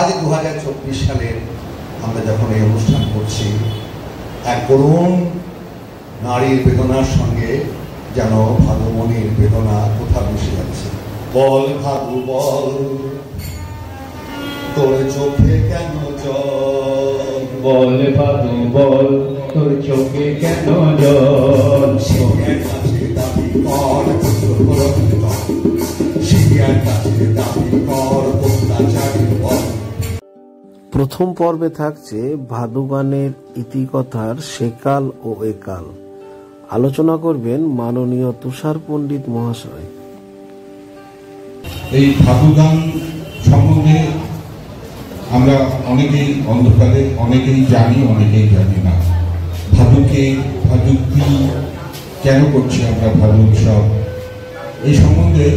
আজ 2024 সালে আমরা যখন এই অনুষ্ঠান করছি, এক করুণ নারীর বেদনার সঙ্গে যেন ভাদুমণির বেদনা কোথা মিশে যাচ্ছে। বল ভাদু বল, তোর চোখে কেন জল? বল ভাদু বল, তোর চোখে কেন জল? শিয়ার কাছে দাবি কর শিয়ার কাছে দাবি কর অত্যাচারীর বল। প্রথম পর্বে থাকছে ভাদু গানের ইতিকথার সেকাল ও একাল। আলোচনা করবেন মাননীয় তুষার পণ্ডিত মহাশয়। এই ভাদু গান সম্বন্ধে আমরা অনেকেই অন্ধকারে অনেকেই জানি, অনেকেই জানি না। ভাদুকে, ভাদু কি, কেন করছি আমরা ভাদু উৎসব, এই সম্বন্ধে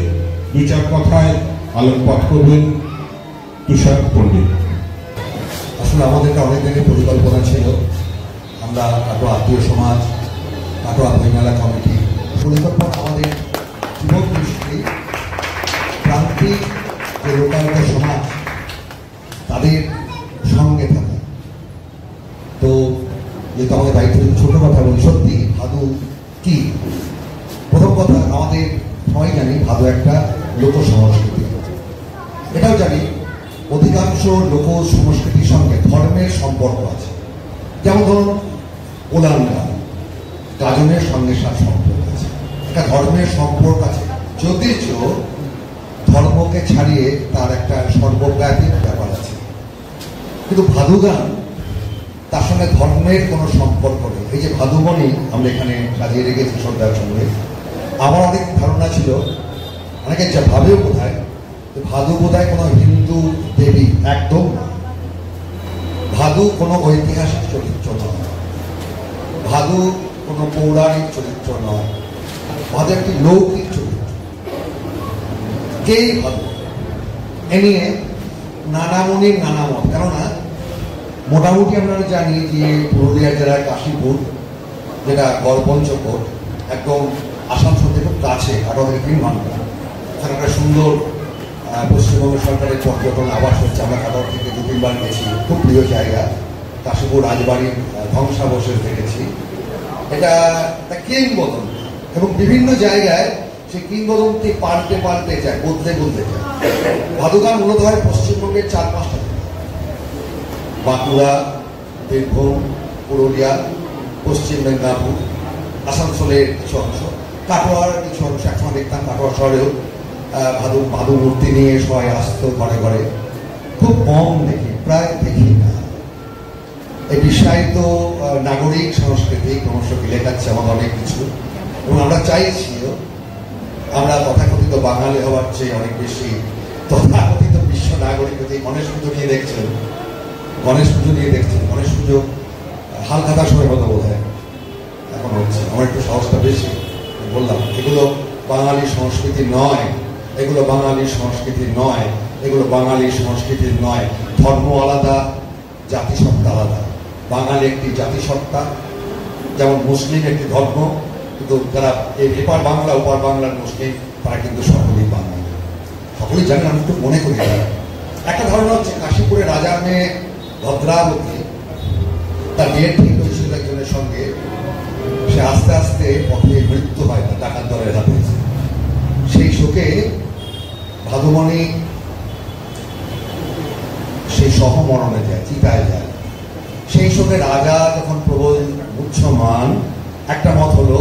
দু চার কথায় আলোকপাত করবেন তুষার পণ্ডিত। আসলে আমাদের একটা অনেক দিনের পরিকল্পনা ছিল, আমরা কাটোয়া আত্মীয় সমাজ, কাটোয়া বইমেলা কমিটি, পরিকল্পনা আমাদের যুবক দৃষ্টি প্রান্তিক যে লোকায়ত সমাজ তাদের সঙ্গে থাকে। তো যেহেতু আমাদের দায়িত্ব, ছোট কথা বলি, সত্যি ভাদু কি? প্রথম কথা, আমাদের সবাই জানি ভাদু একটা লোক সংস্কৃতি। এটাও জানি অধিকাংশ লোক সংস্কৃতির সঙ্গে ধর্মের সম্পর্ক আছে। যেমন ধরুন ওলান গান, গাজনের সঙ্গে সাথে সম্পর্ক আছে, একটা ধর্মের সম্পর্ক আছে, যদিও ধর্মকে ছাড়িয়ে তার একটা সর্বব্যাপী ব্যাপার আছে। কিন্তু ভাদু গান তার সঙ্গে ধর্মের কোনো সম্পর্ক নেই। এই যে ভাদুমণি আমরা এখানে সাজিয়ে রেখেছি শ্রদ্ধার সঙ্গে, আমার অনেক ধারণা ছিল, অনেকে যা ভাবেও বোধহয় ভাদু বোধহয় কোনো হিন্দু দেবী, একদম না। ভাদু কোনো ঐতিহাসিক চরিত্র নয়, ভাদু কোনো পৌরাণিক চরিত্র নয়, ভাদু একটি লৌকিক চরিত্র। কেই ভাদু এ নিয়ে নানা মনির নানা মত। কেননা মোটামুটি আমরা জানি যে পুরুলিয়া জেলার কাশীপুর, যেটা গড়পঞ্চকোট, একদম আসানসোল থেকে খুব কাছে, 18 থেকে 3 ঘন্টা। এখানে একটা সুন্দর পশ্চিমবঙ্গ সরকারের পর্যটন আবাস হচ্ছে। আমরা কাটোয়া থেকে 2-3 বার গেছি, খুব প্রিয় জায়গা। কাশীপুর রাজবাড়ির ধ্বংসাবশেষ দেখেছি। এটা একটা কিংবদন্তি, এবং বিভিন্ন জায়গায় সেই কিংবদন্তি পাল্টে পাল্টে যায়, বদলে বদলে যায়। ভাদু গান মূলত হয় পশ্চিমবঙ্গের 4-5টা, বাঁকুড়া, বীরভূম, পুরুলিয়া, পশ্চিম মেদিনীপুর, আসানসোলের কিছু অংশ, কাটোয়ার কিছু অংশ। একসময় দেখতাম কাটোয়া শহরেও ভাদু মূর্তি নিয়ে সবাই আসতো ঘরে ঘরে। খুব কম দেখি, প্রায় দেখি না। এই বিশ্বায়িত নাগরিক সংস্কৃতি ক্রমশ গিলে খাচ্ছে আমাদের অনেক কিছু, এবং আমরা চাইছিও আমরা তথাকথিত বাঙালি হওয়ার চেয়ে অনেক বেশি তথাকথিত বিশ্ব নাগরিক হতে। গণেশ পুজো নিয়ে দেখছেন, গণেশ পুজো হালখাতার সময় হতো বোধ হয়, এখন হচ্ছে। আমার একটু সাহসটা বেশি, বললাম এগুলো বাঙালি সংস্কৃতি নয়, এগুলো বাঙালি সংস্কৃতি নয়, এগুলো বাঙালি সংস্কৃতি নয়। ধর্ম আলাদা, জাতিসত্তা আলাদা। বাঙালি একটি জাতিসত্তা, যেমন মুসলিম একটি ধর্ম, কিন্তু যারা এই এপার বাংলা ওপার বাংলার মুসলিম, তারা কিন্তু সকলেই বাঙালি, সকলেই জানেন। আমি একটু মনে করি একটা ধারণা হচ্ছে, কাশীপুরে রাজার মেয়ে ভদ্রাবতী, তার বিয়ের ঠিক হয়েছিল একজনের সঙ্গে, সে আস্তে আস্তে পথে মৃত্যু হয় তার ডাকাত দলের হাতে। সেই শোকে ভাদুমণি সেই সহমরণে যায়, চিতায় যায়। সেই শোকে রাজা যখন প্রবল মুচ্ছমান, একটা মত হলো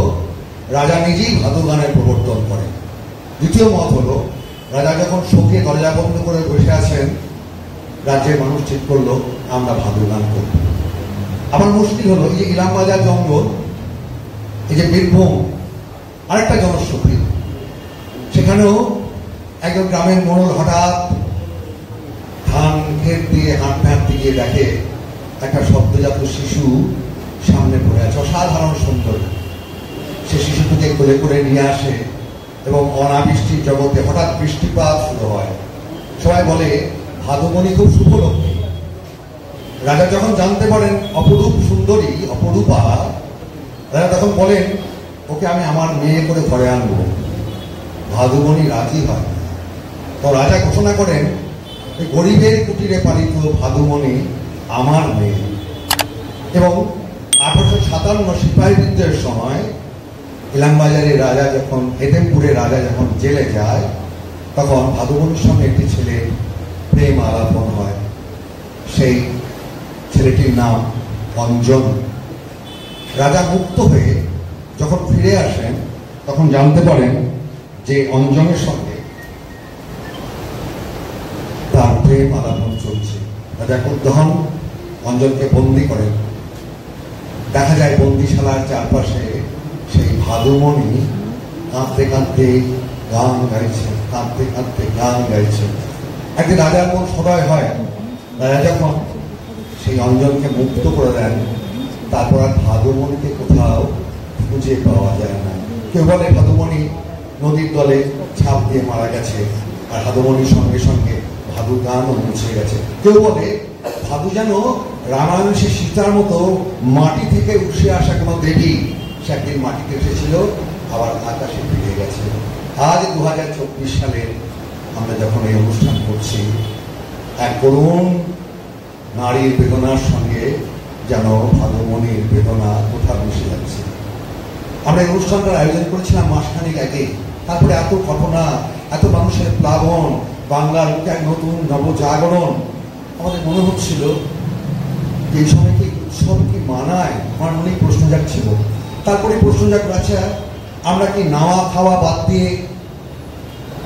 রাজা নিজেই ভাদু গানের প্রবর্তন করেন। দ্বিতীয় মত হলো, রাজা যখন শোকে দরজা বন্ধ করে বসে আছেন, রাজ্যের মানুষ ঠিক করলো আমরা ভাদু গান করব। আমার মুশকিল হলো, এই যে ইলামবাজার জঙ্গল, এই যে বীরভূম, আরেকটা জনশ্রুতি, সেখানেও একজন গ্রামের মোড়ল হঠাৎ ধান ক্ষেত দিয়ে হাঁটতে হাঁটতে গিয়ে দেখে একটা সদ্যজাত শিশু সামনে পড়ে আছে, অসাধারণ সুন্দর। সে শিশুটিকে কোলে করে নিয়ে আসে, এবং অনাবৃষ্টির জগতে হঠাৎ বৃষ্টিপাত শুরু হয়। সবাই বলে ভাদুমণি খুব শুভলক্ষ্মী। রাজা যখন জানতে পারেন অপরূপ সুন্দরী, অপরূপা, রাজা তখন বলেন ওকে আমি আমার মেয়ে করে ঘরে আনবো। ভাদুমণি রাজি হয়। তো রাজা ঘোষণা করেন গরিবের কুটিরে পালিত ভাদুমণি আমার মেয়ে। এবং 1857 সিপাহী বিদ্রোহের সময় ইলামবাজারের রাজা যখন হেতেমপুরের রাজা যখন জেলে যায়, তখন ভাদুমণির সঙ্গে একটি ছেলে প্রেম আলাপন হয়। সেই ছেলেটির নাম অঞ্জন। রাজা মুক্ত হয়ে যখন ফিরে আসেন, তখন জানতে পারেন যে অঞ্জনের সঙ্গে তার প্রেম আলাপন চলছে। রাজা ক্রুদ্ধ হন, অঞ্জনকে বন্দী করেন। দেখা যায় বন্দিশালার চারপাশে সেই ভাদুমণি কাঁদতে কাঁদতে গান গাইছেন, কাঁদতে কাঁদতে গান গাইছেন। একদিন রাজার মন সদয় হয়। রাজা যখন সেই অঞ্জনকে মুক্ত করে দেন, তারপর আর ভাদুমণিকে কোথাও খুঁজে পাওয়া যায় না। কেউ বলে ভাদুমণি নদীর তলে ঝাঁপ দিয়ে মারা গেছে, আর ভাদুমণির সঙ্গে সঙ্গে ভাদু গানও মুছে গেছে। কেউ বলে ভাদু যেন রামায়ণ সে সীতার মতো মাটি থেকে উঠে আসা কোনো দেবী, সে একদিন মাটিতে এসেছিল, আবার আকাশে ফিরে গেছে। আজ 2024 সালে আমরা যখন এই অনুষ্ঠান করছি, এক করুণ নারীর বেদনার সঙ্গে যেন ভাদুমণির বেদনা কোথাও মিশে যাচ্ছে। আমরা এই অনুষ্ঠানটার আয়োজন করেছিলাম মাসখানেক আগে। তারপরে এত ঘটনা, এত মানুষের প্লাবন, বাংলার এক নতুন নবজাগরণ, আমাদের মনে হচ্ছিল এই সময় কি উৎসব কি মানায়? আমার মনেই প্রশ্ন জাগছিল। তারপরে প্রশ্ন জাগলো, আচ্ছা আমরা কি নাওয়া খাওয়া বাদ দিয়ে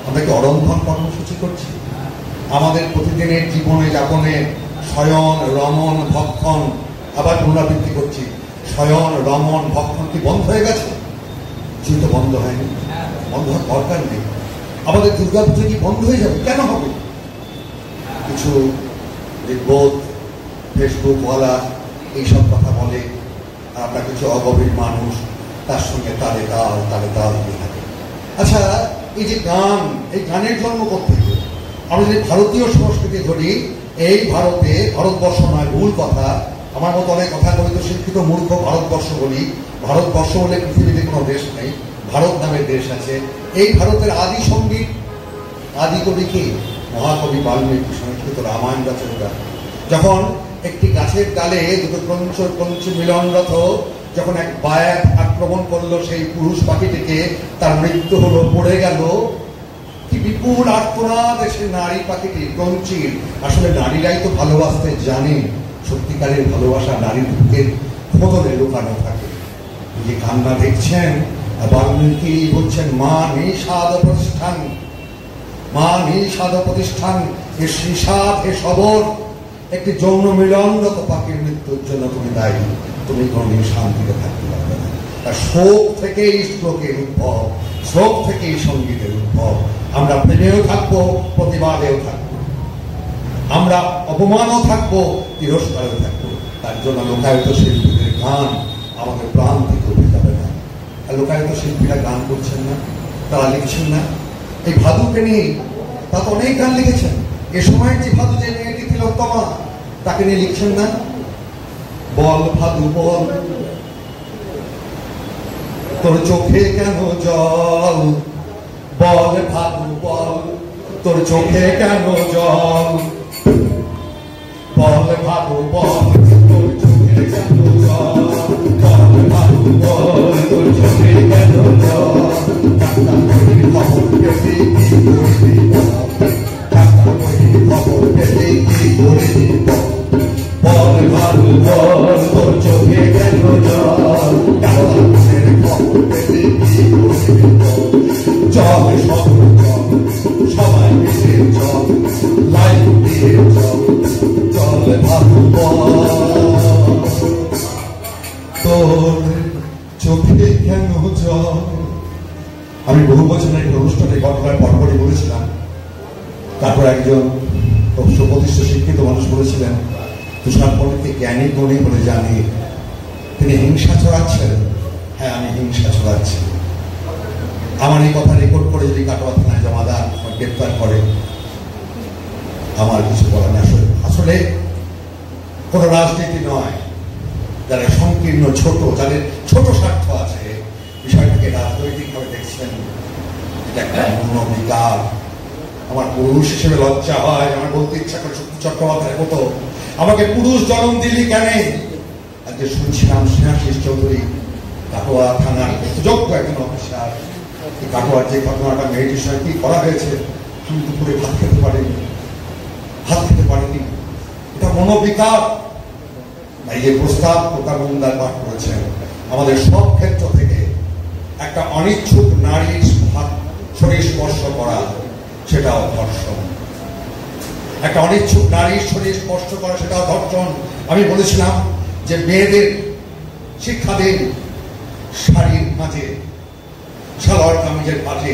আমরা কি অরন্ধন কর্মসূচি করছি? আমাদের প্রতিদিনের জীবনে যাপনে শয়ন রমন ভক্ষণ আবার পুনরাবৃত্তি করছি। শয়ন রমন ভক্ষণ কি বন্ধ হয়ে গেছে? যেহেতু বন্ধ হয়নি, বন্ধ হওয়ার দরকার নেই। আমাদের দুর্গাপুজো কি বন্ধ হয়ে যাবে? কেন হবে? কিছু বোধ ফেসবুকওয়ালা এইসব কথা বলে, আর আমরা কিছু অগভীর মানুষ তার সঙ্গে তালে তাল দিয়ে থাকে। আচ্ছা, এই যে গান, এই গানের জন্ম কোত্থেকে? আমরা যদি ভারতীয় সংস্কৃতি ধরি, এই ভারতে, ভারতবর্ষ নয়, ভুল কথা, আমার মতো অনেক কথা কবিত শিক্ষিত মূর্খ ভারতবর্ষ বলি। ভারতবর্ষ বলে পৃথিবীতে কোনো দেশ নেই, ভারত নামের দেশ আছে। এই ভারতের আদি সঙ্গীত, আদি কবি কি? মহাকবি বাল্মীকি, সংস্কৃত রামায়ণ রচয়িতা। যখন একটি গাছের ডালে দুটো ক্রঞ্চি মিলনরত যখন এক বায়াত আক্রমণ করলো সেই পুরুষ পাখিটিকে, তার মৃত্যু হলো, পড়ে গেল, কি বিপুল আর্তনাদ সে নারী পাখিটি ক্রঞ্চির। আসলে নারীরাই তো ভালোবাসতে জানে। সত্যিকারের ভালোবাসা নারীর বুকের খোদরে লুকানো থাকে। যে কান্না দেখছেন, বাল্মীকি বলছেন মা নিষাদ প্রতিষ্ঠান, মা নিষাদ প্রতিষ্ঠান, এ শ্রীষাদ এ সবর। একটি যৌন মিলনরত পাখির মৃত্যুর জন্য তুমি দায়ী, তুমি কোনদিন শান্তিতে থাকতে পারবে না। তার শোক থেকেই শ্লোকের উদ্ভব, শোক থেকেই সঙ্গীতের উদ্ভব। আমরা প্রেমেও থাকবো, প্রতিবাদেও থাকবো, আমরা অপমানও থাকবো, তিরস্কারেও থাকবো। তার জন্য লোকায়ত শিল্পীদের গান আমাদের প্রাণ থেকে উঠে যাবে না। আর লোকায়ত শিল্পীরা গান করছেন না, তারা লিখছেন না। এই ভাদুকে নিয়ে তা তো অনেক গান লিখেছেন। এ সময়ের যে ভাদু, যে মেয়েটি তিলোত্তমা, তাকে নিয়ে লিখছেন না? বল ভাদু বল, তোর চোখে কেন জল? বল ভাদু বল, তোর চোখে কেন জল? বল ভাদু বল, তোর চোখে কেন জল? বল ভাদু বল, তোর চোখে কেন জল? ডাক্তার বলি খবর পেলে কি করবি বল? ডাক্তার বলি খবর পেলে কি করবি বল? বল ভাদু বল, তোর চোখে কেন জল? ডাক্তার খবর পেলে কি করবি বল? চল সব চল, সবাই মিলে চল, লাইন দিয়ে চল, চল ভাদু বল, তোর চোখে কেন জল? আমি বহু বছর একটা অনুষ্ঠানে ঘটনার পরপরই বলেছিলাম। তারপর একজন সুপ্রতিষ্ঠিত শিক্ষিত মানুষ বলেছিলেন, তুষার পণ্ডিতকে জ্ঞানী গুণী বলে জানি, তিনি হিংসা ছড়াচ্ছেন। হ্যাঁ, আমি হিংসা ছড়াচ্ছি। আমার এই কথা রেকর্ড করে যদি কাটোয়া থানায় জমা দেন, গ্রেপ্তার করে, আমার কিছু বলার নেই। আসলে কোন রাজনীতি নয়। যারা সংকীর্ণ ছোট, যাদের ছোট স্বার্থ আছে, বিষয়টাকে রাজনৈতিকভাবে দেখছেন, এটা একটা মনোবিকার। আমার পুরুষ হিসেবে লজ্জা হয়, আমার বলতে ইচ্ছা করে শক্তি চট্টোপাধ্যায়ের মতো, আমাকে পুরুষ জন্ম দিলি কেন? আজকে শুনছিলাম স্নেহাশিস চৌধুরী কাটোয়া থানার যোগ্য একজন অফিসার, কাটোয়ার যে ঘটনাটা মেয়েটির সঙ্গে কি করা হয়েছে, আমি দুপুরে ভাত খেতে পারিনি। এটা মনোবিকার। তাই এই প্রস্তাব প্রকার মন্দার পাঠ করেছেন। আমাদের সব ক্ষেত্র থেকে একটা অনিচ্ছুক নারীর শরীর স্পর্শ করা, সেটাও ধর্ষণ। একটা অনিচ্ছুক নারীর শরীর স্পর্শ করা, সেটাও ধর্ষণ। আমি বলেছিলাম যে মেয়েদের শিক্ষা দিন, শাড়ির মাঝে, সালোয়ার কামিজের মাঝে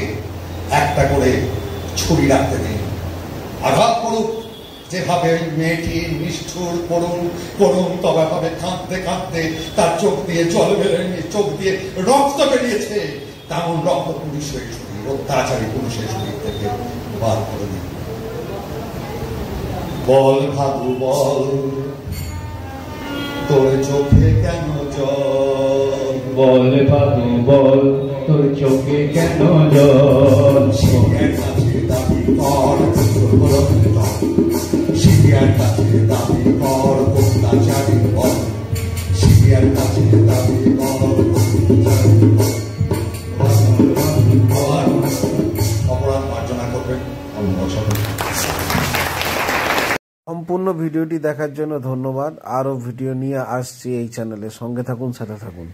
একটা করে ছুরি রাখতে দিন, আঘাত করুক। যেভাবে ওই মেয়েটি নিষ্ঠুর করুন তবে ভাবে কাঁদতে কাঁদতে তার চোখ দিয়ে জল বেরোয়নি, চোখ দিয়ে রক্ত বেরিয়েছে, তেমন রক্ত পুরুষের শরীর, অত্যাচারী পুরুষের শরীর থেকে বার করে দিন। বল ভাবু বল, তোর চোখে কেন জল? বল ভাদু বল, তোর চোখে কেন জল? শিবিয়ার কাছে দাবি কর শিবিয়ার কাছে দাবি কর অত্যাচারী বল। শিবিয়ার কাছে দাবি কর অপরাধ মার্জনা করবেন। সম্পূর্ণ ভিডিওটি দেখার জন্য ধন্যবাদ। আরও ভিডিও নিয়ে আসছি এই চ্যানেলে, সঙ্গে থাকুন, সাথে থাকুন।